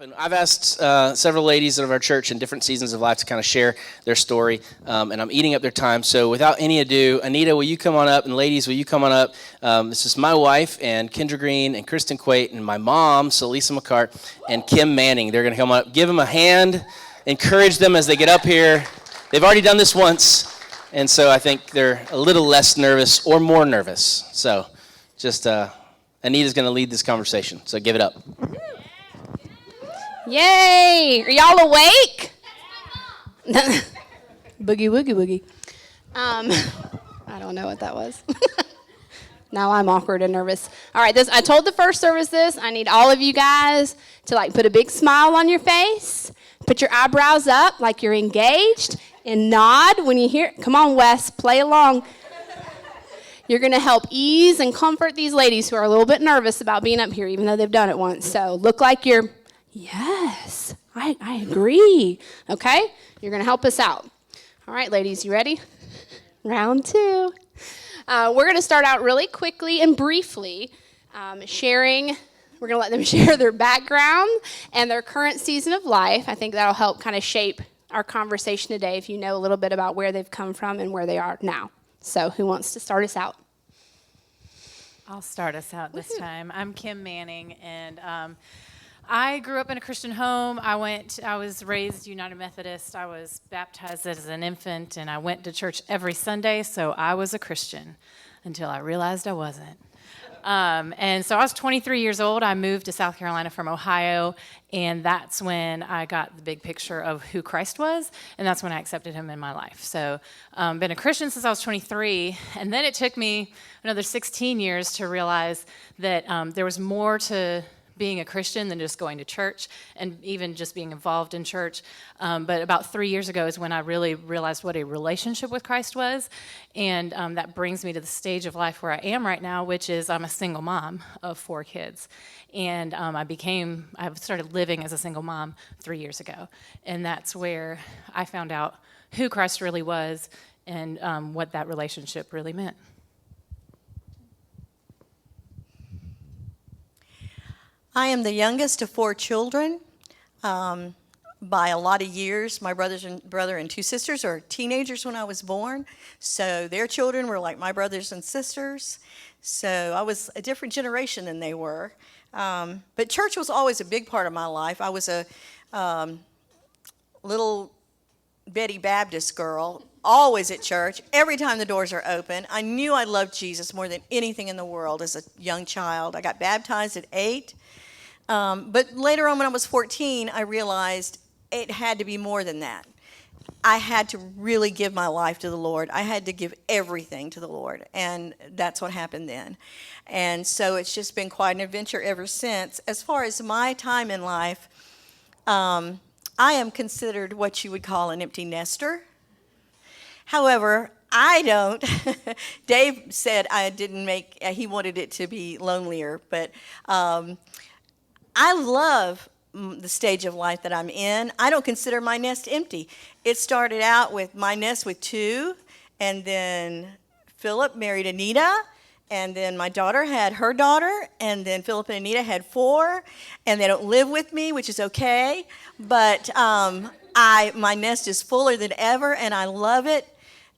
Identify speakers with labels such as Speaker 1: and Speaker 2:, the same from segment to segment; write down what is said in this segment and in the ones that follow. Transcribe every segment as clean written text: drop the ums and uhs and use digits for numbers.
Speaker 1: And I've asked several ladies of our church in different seasons of life to kind of share their story, and I'm eating up their time. So without any ado, Anita, will you come on up? And ladies, will you come on up? This is my wife, and Kendra Green, and Kristen Quate, and my mom, Celisa McCart, and Kim Manning. They're going to come up. Give them a hand. Encourage them as they get up here. They've already done this once, and so I think they're a little less nervous or more nervous. So just Anita's going to lead this conversation, so give it up.
Speaker 2: Yay! Are y'all awake? Boogie woogie woogie. I don't know what that was. Now I'm awkward and nervous. All right, I told the first service this. I need all of you guys to put a big smile on your face, put your eyebrows up like you're engaged, and nod when you hear. Come on, Wes, play along. You're going to help ease and comfort these ladies who are a little bit nervous about being up here, even though they've done it once. So look like you're. Yes, I agree. Okay, you're going to help us out. All right, ladies, you ready? Round two. We're going to start out really quickly and briefly sharing. We're going to let them share their background and their current season of life. I think that'll help kind of shape our conversation today if you know a little bit about where they've come from and where they are now. So who wants to start us out?
Speaker 3: I'll start us out this time. I'm Kim Manning, and I grew up in a Christian home. I was raised United Methodist. I was baptized as an infant, and I went to church every Sunday, so I was a Christian until I realized I wasn't. And so I was 23 years old. I moved to South Carolina from Ohio, and that's when I got the big picture of who Christ was, and that's when I accepted him in my life. So been a Christian since I was 23, and then it took me another 16 years to realize that there was more to being a Christian than just going to church and even just being involved in church. But about 3 years ago is when I really realized what a relationship with Christ was. And that brings me to the stage of life where I am right now, which is I'm a single mom of 4 kids. And I started living as a single mom 3 years ago. And that's where I found out who Christ really was and what that relationship really meant.
Speaker 4: I am the youngest of 4 children. By a lot of years, my brother and 2 sisters are teenagers when I was born, so their children were like my brothers and sisters. So I was a different generation than they were. But church was always a big part of my life. I was a little Betty Baptist girl, always at church, every time the doors are open. I knew I loved Jesus more than anything in the world as a young child. I got baptized at 8. But later on when I was 14, I realized it had to be more than that. I had to really give my life to the Lord. I had to give everything to the Lord, and that's what happened then. And so it's just been quite an adventure ever since. As far as my time in life, I am considered what you would call an empty nester. However, I don't. Dave said he wanted it to be lonelier, but I love the stage of life that I'm in. I don't consider my nest empty. It started out with my nest with 2, and then Philip married Anita, and then my daughter had her daughter, and then Philip and Anita had 4, and they don't live with me, which is okay, but my nest is fuller than ever, and I love it.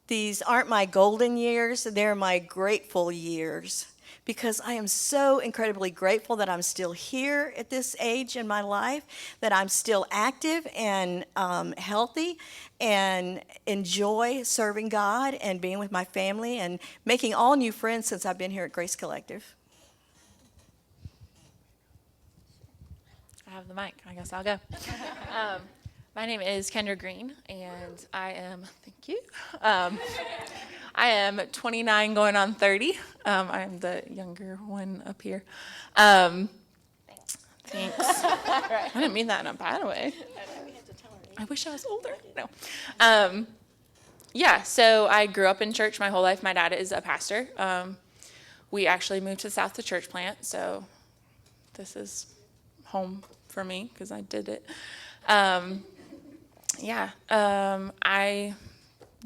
Speaker 4: These aren't my golden years, they're my grateful years. Because I am so incredibly grateful that I'm still here at this age in my life, that I'm still active and healthy and enjoy serving God and being with my family and making all new friends since I've been here at Grace Collective.
Speaker 5: I have the mic. I guess I'll go. My name is Kendra Green, and I am, thank you. I am 29 going on 30. I am the younger one up here. Thanks. I didn't mean that in a bad way. I wish I was older. No. So I grew up in church my whole life. My dad is a pastor. We actually moved to the South to church plant, so this is home for me because I did it. I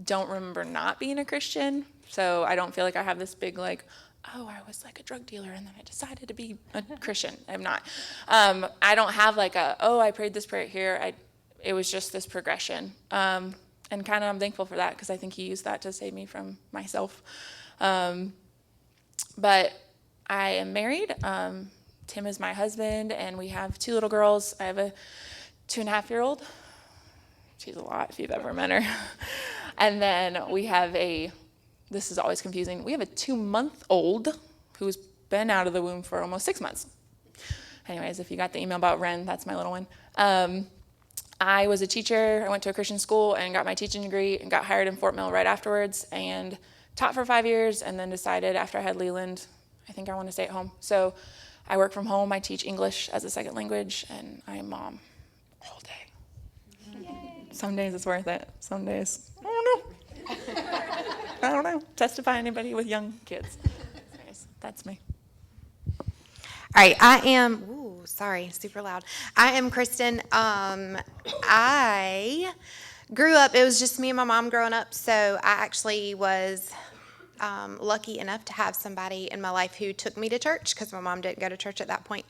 Speaker 5: don't remember not being a Christian, so I don't feel like I have this big, oh, I was like a drug dealer and then I decided to be a Christian. I'm not. I don't have like I prayed this prayer here. It was just this progression. And kind of I'm thankful for that because I think he used that to save me from myself. But I am married. Tim is my husband, and we have 2 little girls. I have a 2.5-year-old. She's a lot if you've ever met her. And then we have this is always confusing, we have a 2-month-old who's been out of the womb for almost 6 months. Anyways, if you got the email about Ren, that's my little one. I was a teacher. I went to a Christian school and got my teaching degree and got hired in Fort Mill right afterwards and taught for 5 years and then decided after I had Leland, I think I want to stay at home. So I work from home. I teach English as a second language, and I am mom all day. Yay. Some days it's worth it. Some days, I don't know. I don't know. Testify anybody with young kids. Anyways, that's me.
Speaker 6: All right, I am, super loud. I am Kristen. I grew up, it was just me and my mom growing up, so I actually was lucky enough to have somebody in my life who took me to church because my mom didn't go to church at that point.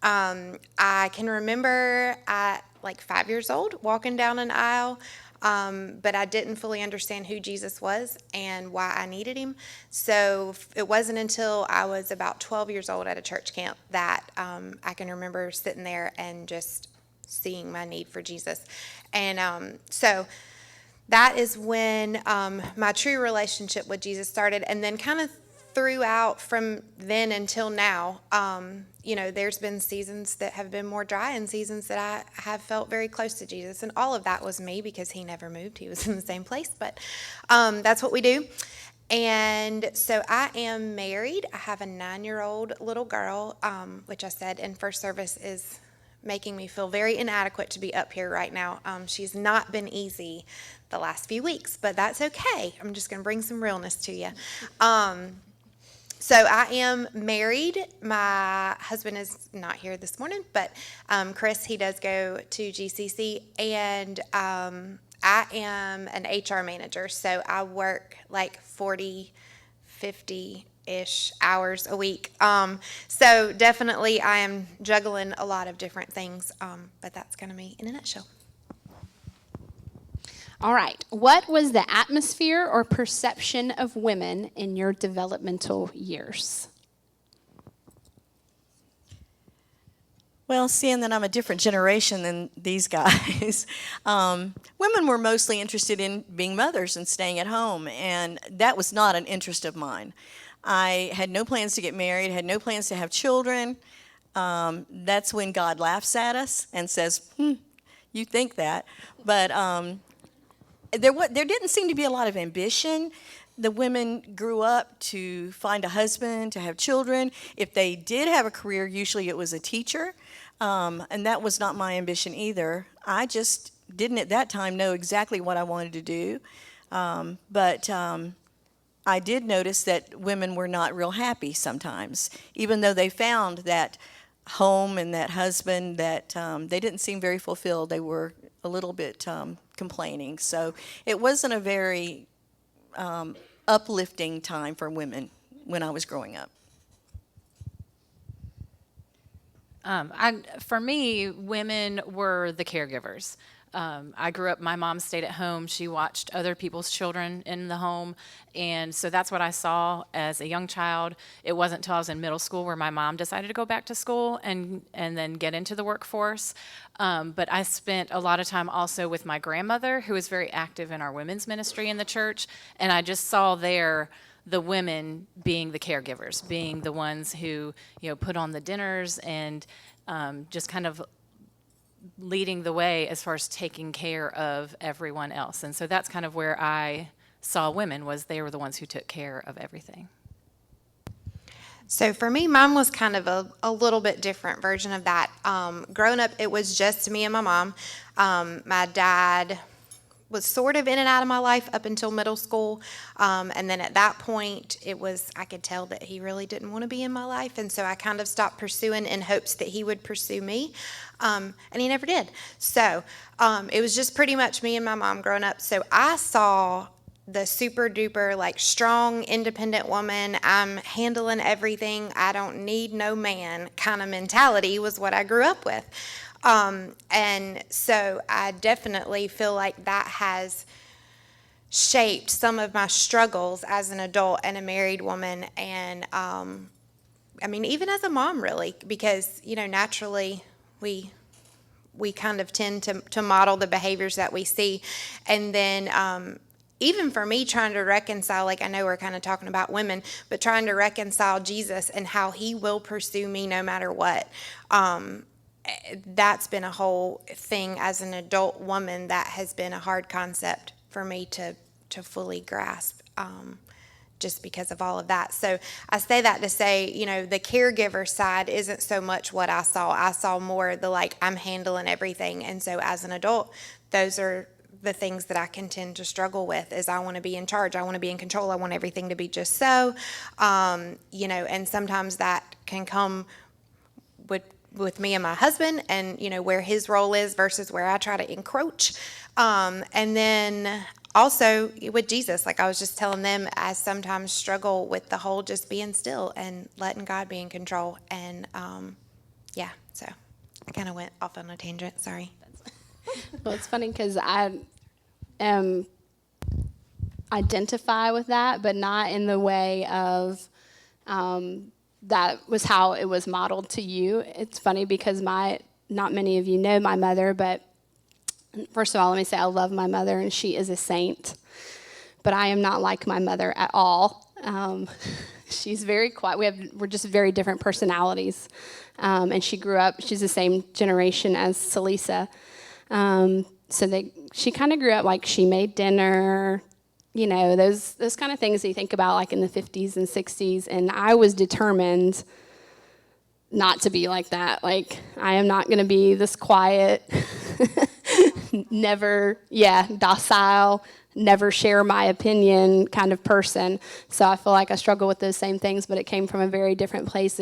Speaker 6: I can remember at like 5 years old walking down an aisle, but I didn't fully understand who Jesus was and why I needed him. So it wasn't until I was about 12 years old at a church camp that I can remember sitting there and just seeing my need for Jesus. And so that is when my true relationship with Jesus started, and then kind of throughout from then until now, there's been seasons that have been more dry and seasons that I have felt very close to Jesus, and all of that was me because he never moved. He was in the same place, but that's what we do. And so I am married. I have a 9-year-old little girl, which I said in first service is making me feel very inadequate to be up here right now. She's not been easy the last few weeks, but that's okay. I'm just going to bring some realness to you. So I am married. My husband is not here this morning, but Chris, he does go to GCC, and I am an HR manager, so I work like 40, 50-ish hours a week. So definitely I am juggling a lot of different things, but that's kind of me in a nutshell.
Speaker 2: All right. What was the atmosphere or perception of women in your developmental years?
Speaker 4: Well, seeing that I'm a different generation than these guys, women were mostly interested in being mothers and staying at home, and that was not an interest of mine. I had no plans to get married, had no plans to have children. That's when God laughs at us and says, you think that. But there didn't seem to be a lot of ambition. The women grew up to find a husband, to have children. If they did have a career, usually it was a teacher, and that was not my ambition either. I just didn't at that time know exactly what I wanted to do, but I did notice that women were not real happy sometimes, even though they found that home and that husband, that they didn't seem very fulfilled. They were a little bit complaining. So it wasn't a very uplifting time for women when I was growing up.
Speaker 3: For me, women were the caregivers. I grew up, my mom stayed at home. She watched other people's children in the home. And so that's what I saw as a young child. It wasn't until I was in middle school where my mom decided to go back to school and then get into the workforce. But I spent a lot of time also with my grandmother, who was very active in our women's ministry in the church. And I just saw there the women being the caregivers, being the ones who, put on the dinners and just kind of leading the way as far as taking care of everyone else. And so that's kind of where I saw women, was they were the ones who took care of everything.
Speaker 6: So for me, mine was kind of a little bit different version of that. Growing up, it was just me and my mom. My dad was sort of in and out of my life up until middle school. And then at that point, I could tell that he really didn't want to be in my life. And so I kind of stopped pursuing in hopes that he would pursue me. And he never did. So it was just pretty much me and my mom growing up. So I saw the super duper like strong independent woman, I'm handling everything, I don't need no man kind of mentality was what I grew up with. And so I definitely feel like that has shaped some of my struggles as an adult and a married woman. And I mean, even as a mom, really, because, you know, naturally we kind of tend to model the behaviors that we see. And then even for me, trying to reconcile, like I know we're kind of talking about women, but trying to reconcile Jesus and how he will pursue me no matter what. That's been a whole thing as an adult woman that has been a hard concept for me to fully grasp, just because of all of that. So I say that to say, you know, the caregiver side isn't so much what I saw. I saw more the like, I'm handling everything. And so as an adult, those are the things that I can tend to struggle with is I want to be in charge. I want to be in control. I want everything to be just so, you know, and sometimes that can come with me and my husband and, you know, where his role is versus where I try to encroach. And then also with Jesus, like I was just telling them, I sometimes struggle with the whole just being still and letting God be in control. And yeah, so I kind of went off on a tangent. Sorry.
Speaker 2: Well, it's funny because I identify with that, but not in the way of that was how it was modeled to you. It's funny because not many of you know my mother, but first of all, let me say I love my mother, and she is a saint. But I am not like my mother at all. She's very quiet. We're just very different personalities. And she grew up. She's the same generation as Salisa. She kind of grew up like she made dinner. You know, those kind of things that you think about like in the 50s and 60s. And I was determined not to be like that. Like, I am not going to be this quiet, docile, never share my opinion kind of person. So I feel like I struggle with those same things, but it came from a very different place.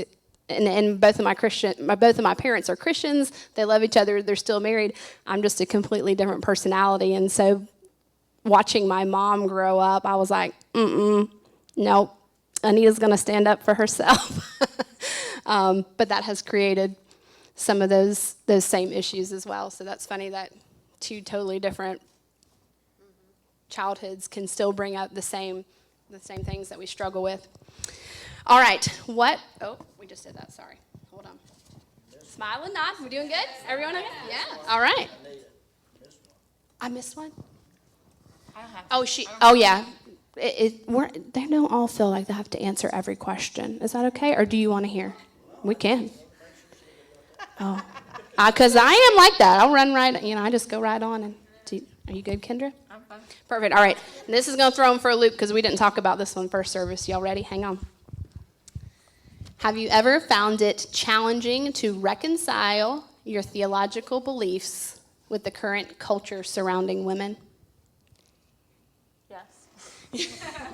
Speaker 2: And both of my parents are Christians. They love each other. They're still married. I'm just a completely different personality. And so watching my mom grow up, I was like, nope, Anita's going to stand up for herself. But that has created some of those same issues as well. So that's funny that two totally different childhoods can still bring up the same things that we struggle with. All right, we just did that, sorry. Hold on. Smile and nod, we're doing good? Everyone okay? Yeah, all right. I missed one? Yeah. They don't all feel like they have to answer every question. Is that okay, or do you want to hear? We can. Oh, because I am like that. I'll run right, I just go right on. Are you good, Kendra?
Speaker 5: I'm fine.
Speaker 2: Perfect. All right. And this is going to throw them for a loop because we didn't talk about this one first service. Y'all ready? Hang on. Have you ever found it challenging to reconcile your theological beliefs with the current culture surrounding women?
Speaker 5: Yes.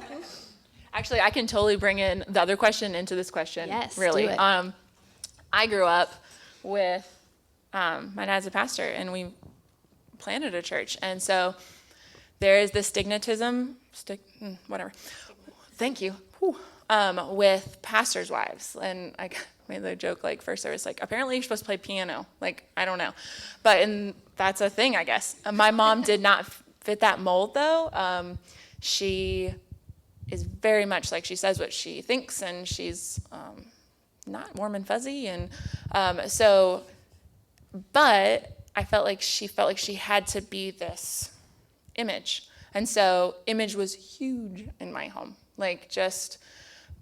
Speaker 5: Actually, I can totally bring in the other question into this question.
Speaker 2: Yes,
Speaker 5: really.
Speaker 2: do it.
Speaker 5: I grew up with my dad's a pastor, and we planted a church, and so there is this whatever. Thank you. With pastors' wives, and I made the joke like first service, like apparently you're supposed to play piano. Like I don't know, but that's a thing, I guess. My mom did not fit that mold though. She is very much like she says what she thinks, and she's not warm and fuzzy, and but I felt like she had to be this image, and so image was huge in my home. Like just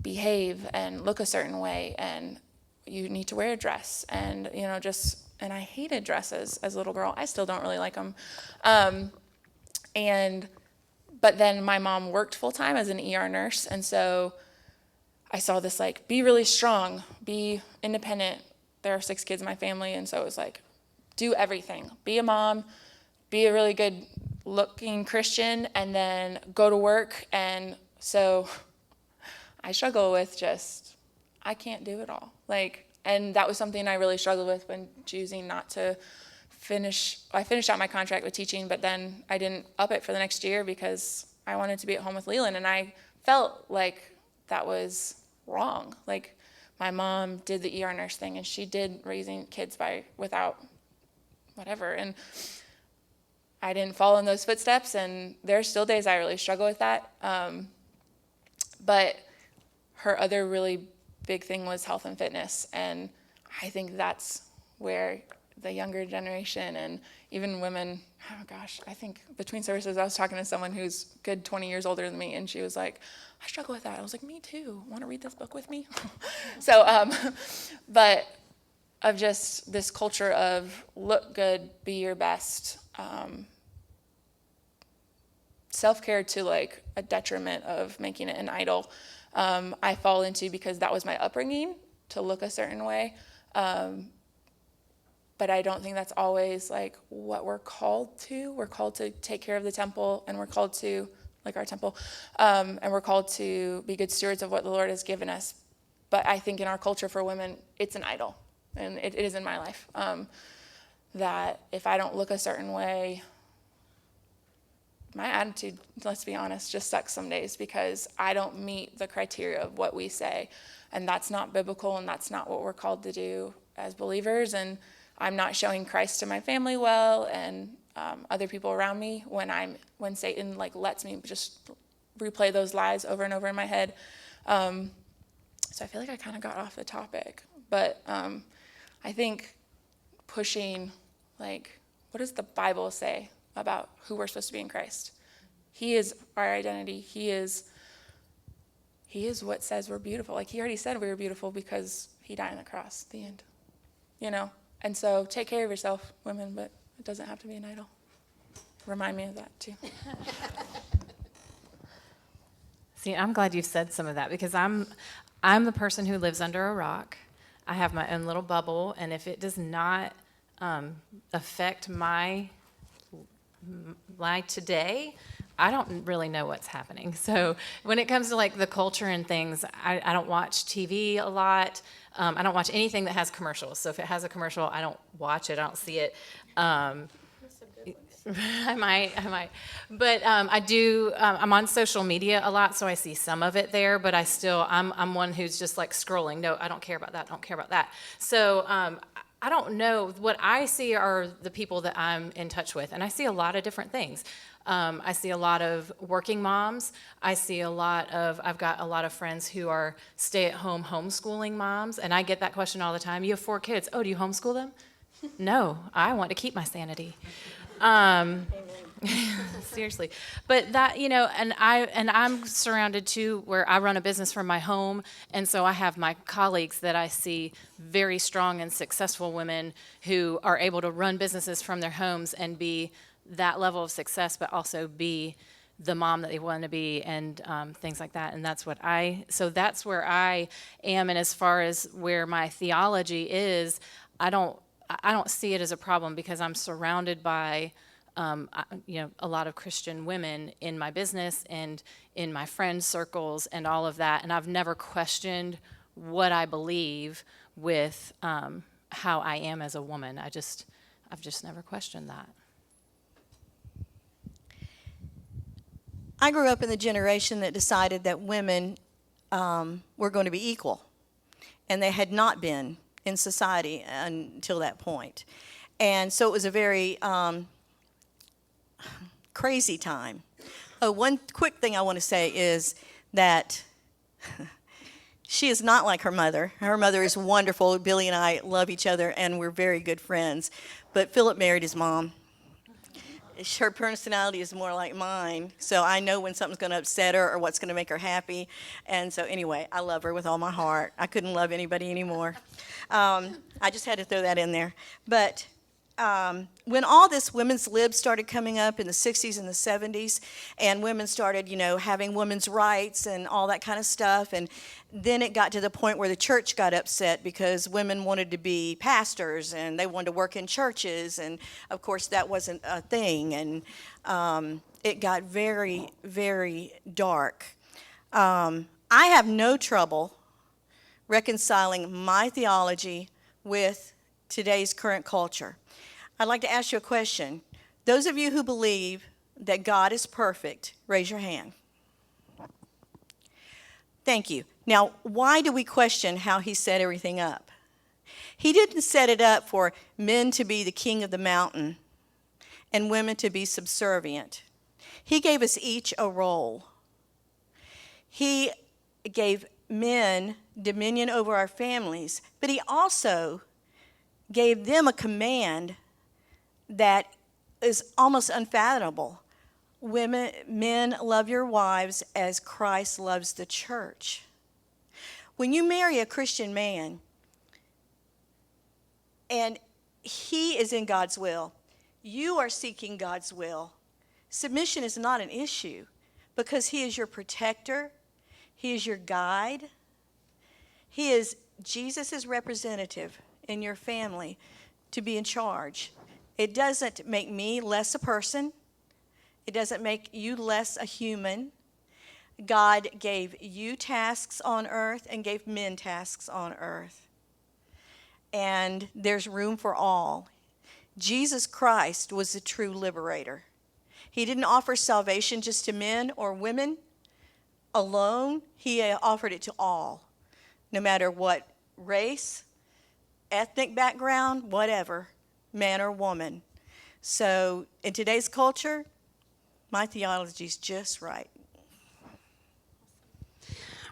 Speaker 5: behave and look a certain way, and you need to wear a dress, and and I hated dresses as a little girl. I still don't really like them, but then my mom worked full time as an ER nurse, and so I saw this like, be really strong, be independent. There are 6 kids in my family, and so it was like, do everything. Be a mom, be a really good looking Christian, and then go to work. And so I struggle with I can't do it all. And that was something I really struggled with when choosing not to finish. I finished out my contract with teaching, but then I didn't up it for the next year because I wanted to be at home with Leland, and I felt like that was wrong. Like, my mom did the ER nurse thing, and she did raising kids without whatever, and I didn't follow in those footsteps, and there's still days I really struggle with that. But her other really big thing was health and fitness, and I think that's where the younger generation and even women, oh gosh, I think between services I was talking to someone who's good 20 years older than me, and she was like, I struggle with that. I was like, me too. Want to read this book with me? So, but of just this culture of look good, be your best, self-care to like a detriment of making it an idol, I fall into because that was my upbringing, to look a certain way. But I don't think that's always like what we're called to. We're called to take care of the temple, and we're called to, like our temple, and we're called to be good stewards of what the Lord has given us. But I think in our culture for women, it's an idol, and it is in my life, that if I don't look a certain way, my attitude, let's be honest, just sucks some days because I don't meet the criteria of what we say. And that's not biblical, and that's not what we're called to do as believers. And I'm not showing Christ to my family well, and other people around me when Satan like lets me just replay those lies over and over in my head. So I feel like I kind of got off the topic, but I think pushing, like, what does the Bible say about who we're supposed to be in Christ? He is our identity. He is what says we're beautiful. Like, he already said we were beautiful because he died on the cross, the end, you know? And so take care of yourself, women, but it doesn't have to be an idol. Remind me of that too.
Speaker 3: See, I'm glad you said some of that, because I'm the person who lives under a rock. I have my own little bubble, and if it does not affect my today, I don't really know what's happening. So when it comes to like the culture and things, I don't watch TV a lot. I don't watch anything that has commercials. So if it has a commercial, I don't watch it. I don't see it. I might. But I do, I'm on social media a lot, so I see some of it there, but I'm one who's just like scrolling. No, I don't care about that. Don't care about that. So I don't know. What I see are the people that I'm in touch with, and I see a lot of different things. I see a lot of working moms. I've got a lot of friends who are stay-at-home homeschooling moms, and I get that question all the time. You have 4 kids. Oh, do you homeschool them? No, I want to keep my sanity. Seriously. But that, and I'm surrounded too, where I run a business from my home, and so I have my colleagues that I see, very strong and successful women who are able to run businesses from their homes and be that level of success, but also be the mom that they want to be, and things like that. And that's where I am. And as far as where my theology is, I don't see it as a problem, because I'm surrounded by a lot of Christian women in my business and in my friend circles and all of that. And I've never questioned what I believe with how I am as a woman. I've just never questioned that.
Speaker 4: I grew up in the generation that decided that women were going to be equal, and they had not been in society until that point. And so it was a very crazy time. One quick thing I want to say is that she is not like her mother. Her mother is wonderful. Billy and I love each other, and we're very good friends. But Philip married his mom. Her personality is more like mine, so I know when something's going to upset her or what's going to make her happy. And so anyway, I love her with all my heart. I couldn't love anybody anymore. I just had to throw that in there. But when all this women's lib started coming up in the 60s and the 70s, and women started, having women's rights and all that kind of stuff, and then it got to the point where the church got upset because women wanted to be pastors and they wanted to work in churches, and of course that wasn't a thing, and it got very, very dark. I have no trouble reconciling my theology with today's current culture. I'd like to ask you a question. Those of you who believe that God is perfect? Raise your hand. Thank you. Now, why do we question how he set everything up? He didn't set it up for men to be the king of the mountain and women to be subservient. He gave us each a role. He gave men dominion over our families, but he also gave them a command that is almost unfathomable. Men, love your wives as Christ loves the church. When you marry a Christian man and he is in God's will, you are seeking God's will. Submission is not an issue because he is your protector. He is your guide. He is Jesus' representative in your family to be in charge. It doesn't make me less a person. It doesn't make you less a human. God gave you tasks on earth and gave men tasks on earth. And there's room for all. Jesus Christ was the true liberator. He didn't offer salvation just to men or women alone. He offered it to all, no matter what race, ethnic background, whatever, man or woman. So in today's culture, my theology is just right.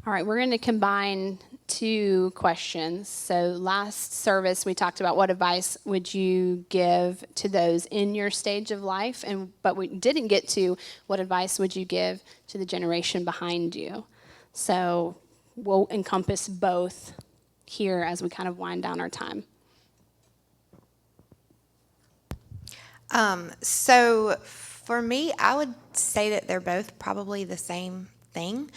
Speaker 2: All right, we're going to combine two questions. So last service, we talked about what advice would you give to those in your stage of life, but we didn't get to what advice would you give to the generation behind you. So we'll encompass both here as we kind of wind down our time.
Speaker 6: So for me, I would say that they're both probably the same thing.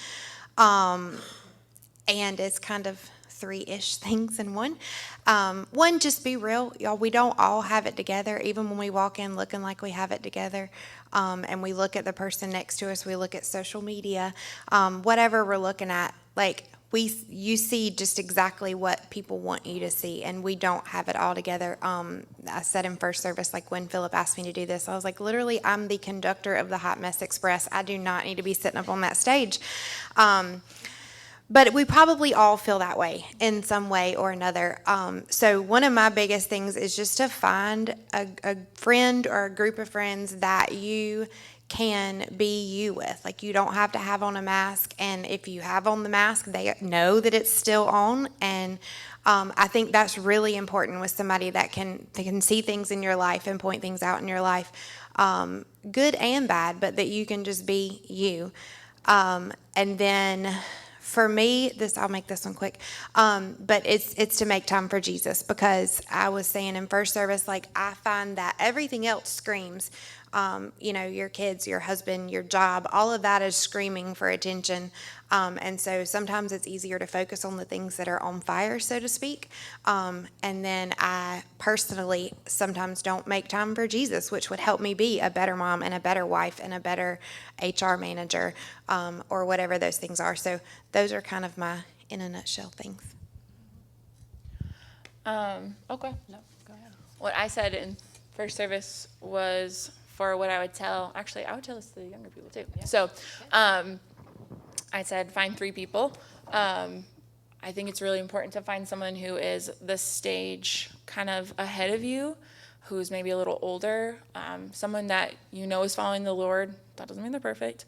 Speaker 6: And it's kind of three-ish things in one. One, just be real. Y'all, we don't all have it together, even when we walk in looking like we have it together. And we look at the person next to us, we look at social media, whatever we're looking at, like you see just exactly what people want you to see, and we don't have it all together. I said in first service, like when Philip asked me to do this, I was like, literally, I'm the conductor of the Hot Mess Express. I do not need to be sitting up on that stage. But we probably all feel that way in some way or another. So one of my biggest things is just to find a friend or a group of friends that you can be you with. Like, you don't have to have on a mask, and if you have on the mask, they know that it's still on. And I think that's really important with somebody that can see things in your life and point things out in your life, good and bad, but that you can just be you. And then for me, I'll make this one quick, but it's to make time for Jesus, because I was saying in first service, like, I find that everything else screams, your kids, your husband, your job, all of that is screaming for attention. And so sometimes it's easier to focus on the things that are on fire, so to speak. And then I personally sometimes don't make time for Jesus, which would help me be a better mom and a better wife and a better HR manager, or whatever those things are. So those are kind of my, in a nutshell, things.
Speaker 5: Okay.
Speaker 3: No, go ahead.
Speaker 5: What I said in first service was for what I would tell, actually, I would tell this to the younger people too. Yeah. So I said, find 3 people. I think it's really important to find someone who is the stage kind of ahead of you, who's maybe a little older, someone that you know is following the Lord. That doesn't mean they're perfect,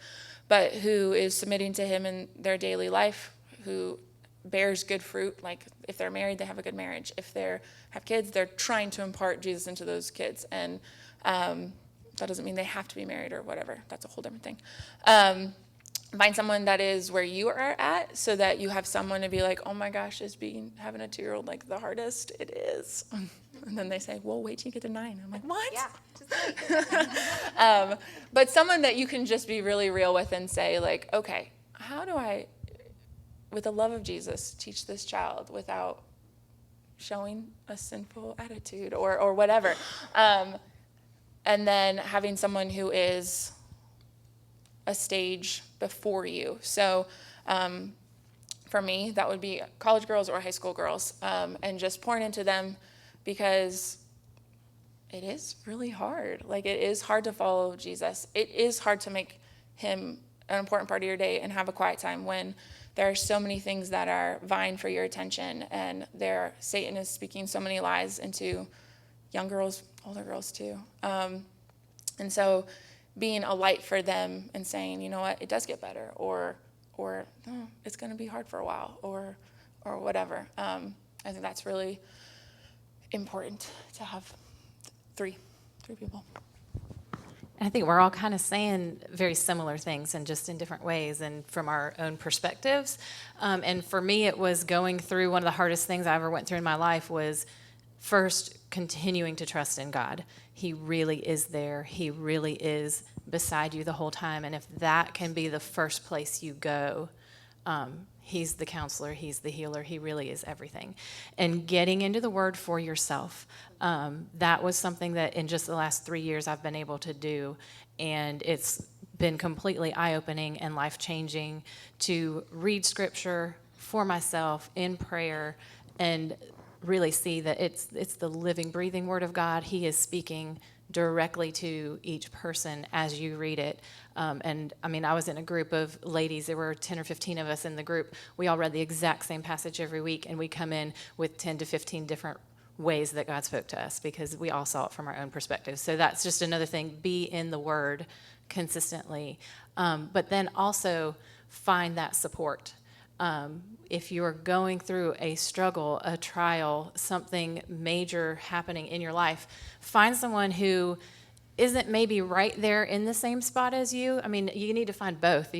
Speaker 5: but who is submitting to him in their daily life, who bears good fruit. Like, if they're married, they have a good marriage. If they have kids, they're trying to impart Jesus into those kids. And that doesn't mean they have to be married or whatever. That's a whole different thing. Find someone that is where you are at, so that you have someone to be like, oh my gosh, is having a 2-year-old like the hardest? It is. And then they say, well, wait till you get to 9. I'm like, what?
Speaker 6: Yeah.
Speaker 5: But someone that you can just be really real with and say, like, okay, how do I, with the love of Jesus, teach this child without showing a sinful attitude or whatever? And then having someone who is a stage before you. So for me, that would be college girls or high school girls, and just pouring into them, because it is really hard. Like, it is hard to follow Jesus. It is hard to make him an important part of your day and have a quiet time when there are so many things that are vying for your attention, and Satan is speaking so many lies into young girls, older girls too. And so being a light for them and saying, you know what, it does get better, or no, it's going to be hard for a while, or whatever. I think that's really important to have three people.
Speaker 3: I think we're all kind of saying very similar things and just in different ways and from our own perspectives. And for me, it was going through one of the hardest things I ever went through in my life was first continuing to trust in God. He really is there. He really is beside you the whole time. And if that can be the first place you go, he's the counselor, he's the healer, he really is everything. And getting into the Word for yourself, that was something that in just the last 3 years I've been able to do, and it's been completely eye-opening and life-changing to read Scripture for myself in prayer and really see that it's the living, breathing Word of God. He is speaking directly to each person as you read it. And I mean, I was in a group of ladies. There were 10 or 15 of us in the group. We all read the exact same passage every week, and we come in with 10 to 15 different ways that God spoke to us because we all saw it from our own perspective. So that's just another thing. Be in the Word consistently. But then also find that support. If you're going through a struggle, a trial, something major happening in your life, find someone who isn't maybe right there in the same spot as you. I mean, you need to find both.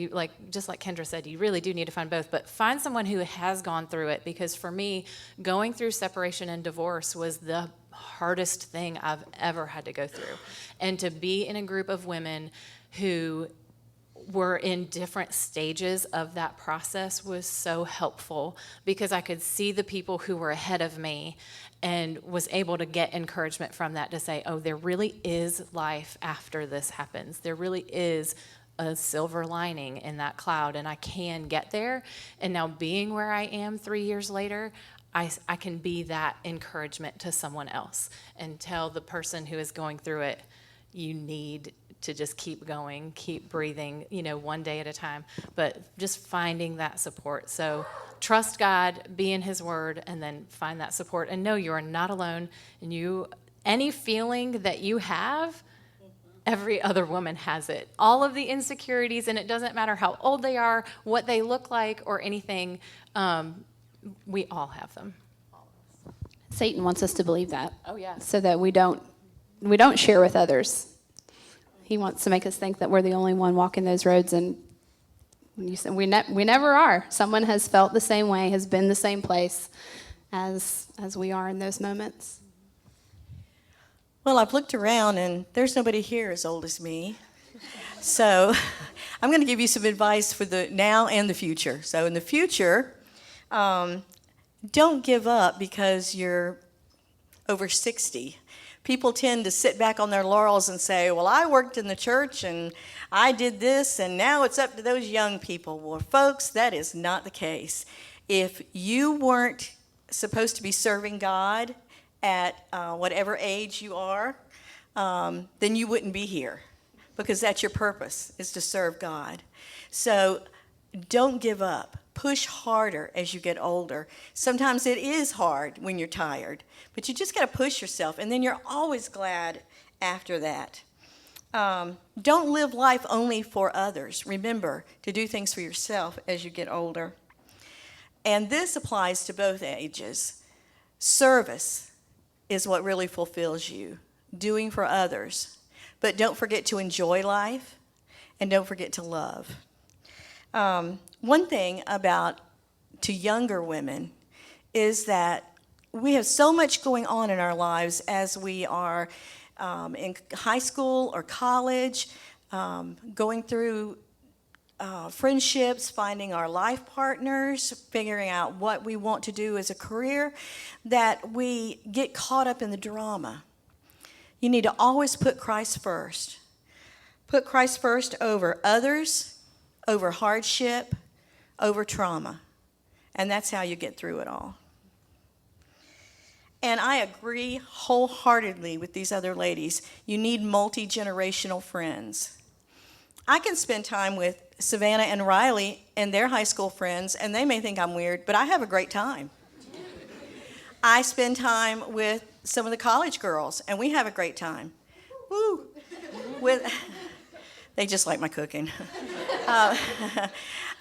Speaker 3: Just like Kendra said, you really do need to find both, but find someone who has gone through it, because for me, going through separation and divorce was the hardest thing I've ever had to go through. And to be in a group of women who were in different stages of that process was so helpful, because I could see the people who were ahead of me and was able to get encouragement from that to say, oh, there really is life after this happens. There really is a silver lining in that cloud, and I can get there. And now being where I am 3 years later, I can be that encouragement to someone else and tell the person who is going through it, you need to just keep going, keep breathing, one day at a time, but just finding that support. So trust God, be in his word, and then find that support, and know you are not alone. And any feeling that you have, every other woman has it. All of the insecurities, and it doesn't matter how old they are, what they look like, or anything, we all have them.
Speaker 2: Satan wants us to believe that.
Speaker 3: Oh, yeah.
Speaker 2: So that we don't share with others. He wants to make us think that we're the only one walking those roads, and we never are. Someone has felt the same way, has been the same place as we are in those moments.
Speaker 4: Well, I've looked around, and there's nobody here as old as me. So I'm going to give you some advice for the now and the future. So in the future, don't give up because you're over 60. People tend to sit back on their laurels and say, well, I worked in the church and I did this, and now it's up to those young people. Well, folks, that is not the case. If you weren't supposed to be serving God at whatever age you are, then you wouldn't be here, because that's your purpose, is to serve God. So don't give up. Push harder as you get older. Sometimes it is hard when you're tired, but you just got to push yourself, and then you're always glad after that. Don't live life only for others. Remember to do things for yourself as you get older. And this applies to both ages. Service is what really fulfills you, doing for others. But don't forget to enjoy life, and don't forget to love. One thing to younger women is that we have so much going on in our lives as we are in high school or college, going through friendships, finding our life partners, figuring out what we want to do as a career, that we get caught up in the drama. You need to always put Christ first. Put Christ first over others, over hardship, over trauma. And that's how you get through it all. And I agree wholeheartedly with these other ladies. You need multi-generational friends. I can spend time with Savannah and Riley and their high school friends, and they may think I'm weird, but I have a great time. I spend time with some of the college girls, and we have a great time. Woo! They just like my cooking.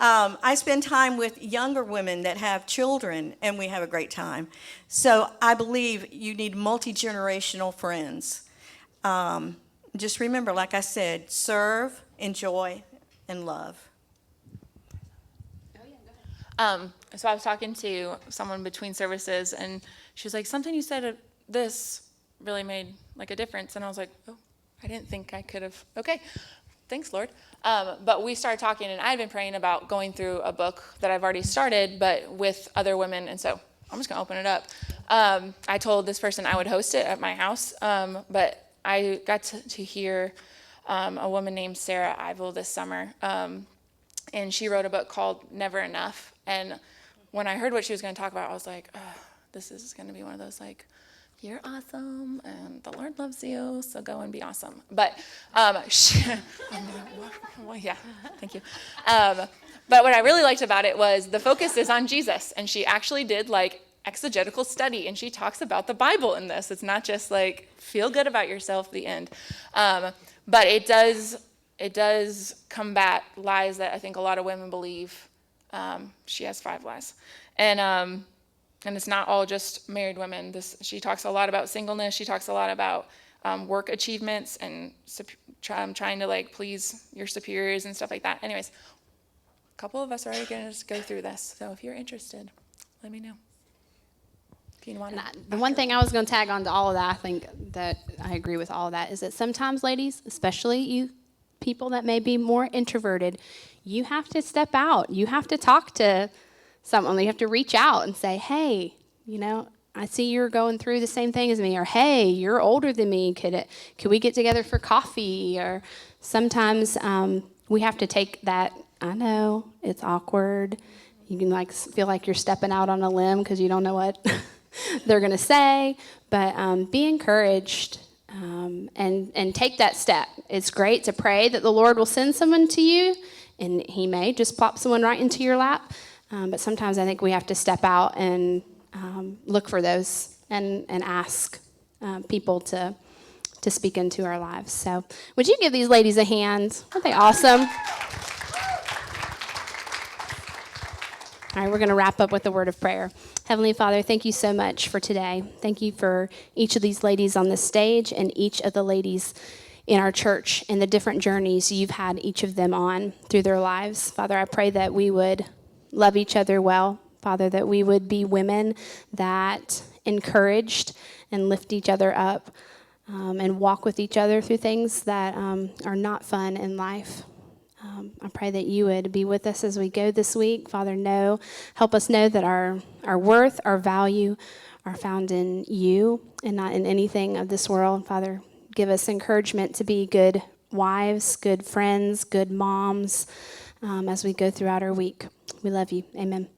Speaker 4: I spend time with younger women that have children, and we have a great time. So I believe you need multi-generational friends. Just remember, like I said, serve, enjoy, and love.
Speaker 5: So I was talking to someone between services, and she was like, something you said this really made like a difference. And I was like, oh, I didn't think I could have. Okay, thanks, Lord. But we started talking, and I had been praying about going through a book that I've already started, but with other women. And so I'm just going to open it up. I told this person I would host it at my house, but I got to hear a woman named Sarah Ivell this summer, and she wrote a book called Never Enough. And when I heard what she was going to talk about, I was like, oh, this is going to be one of those, like, you're awesome, and the Lord loves you, so go and be awesome. But well, yeah, thank you. But what I really liked about it was the focus is on Jesus, and she actually did, like, exegetical study, and she talks about the Bible in this. It's not just, like, feel good about yourself, the end. But it does combat lies that I think a lot of women believe. She has 5 lies. And it's not all just married women. She talks a lot about singleness. She talks a lot about work achievements and trying to, like, please your superiors and stuff like that. Anyways, a couple of us are already going to just go through this. So if you're interested, let me know. If you want to.
Speaker 2: The one thing I was going to tag on to all of that, I think that I agree with all of that, is that sometimes, ladies, especially you people that may be more introverted, you have to step out. You have to talk to someone. You have to reach out and say, hey, I see you're going through the same thing as me, or hey, you're older than me. Could we get together for coffee? Or sometimes we have to take that. I know it's awkward. You can feel like you're stepping out on a limb because you don't know what they're going to say, but be encouraged and take that step. It's great to pray that the Lord will send someone to you, and he may just plop someone right into your lap. But sometimes I think we have to step out and look for those and ask people to speak into our lives. So would you give these ladies a hand? Aren't they awesome? All right, we're going to wrap up with a word of prayer. Heavenly Father, thank you so much for today. Thank you for each of these ladies on this stage and each of the ladies in our church and the different journeys you've had each of them on through their lives. Father, I pray that we would love each other well. Father, that we would be women that encouraged and lift each other up and walk with each other through things that are not fun in life. I pray that you would be with us as we go this week. Father, help us know that our worth, our value are found in you and not in anything of this world. Father, give us encouragement to be good wives, good friends, good moms as we go throughout our week. We love you. Amen.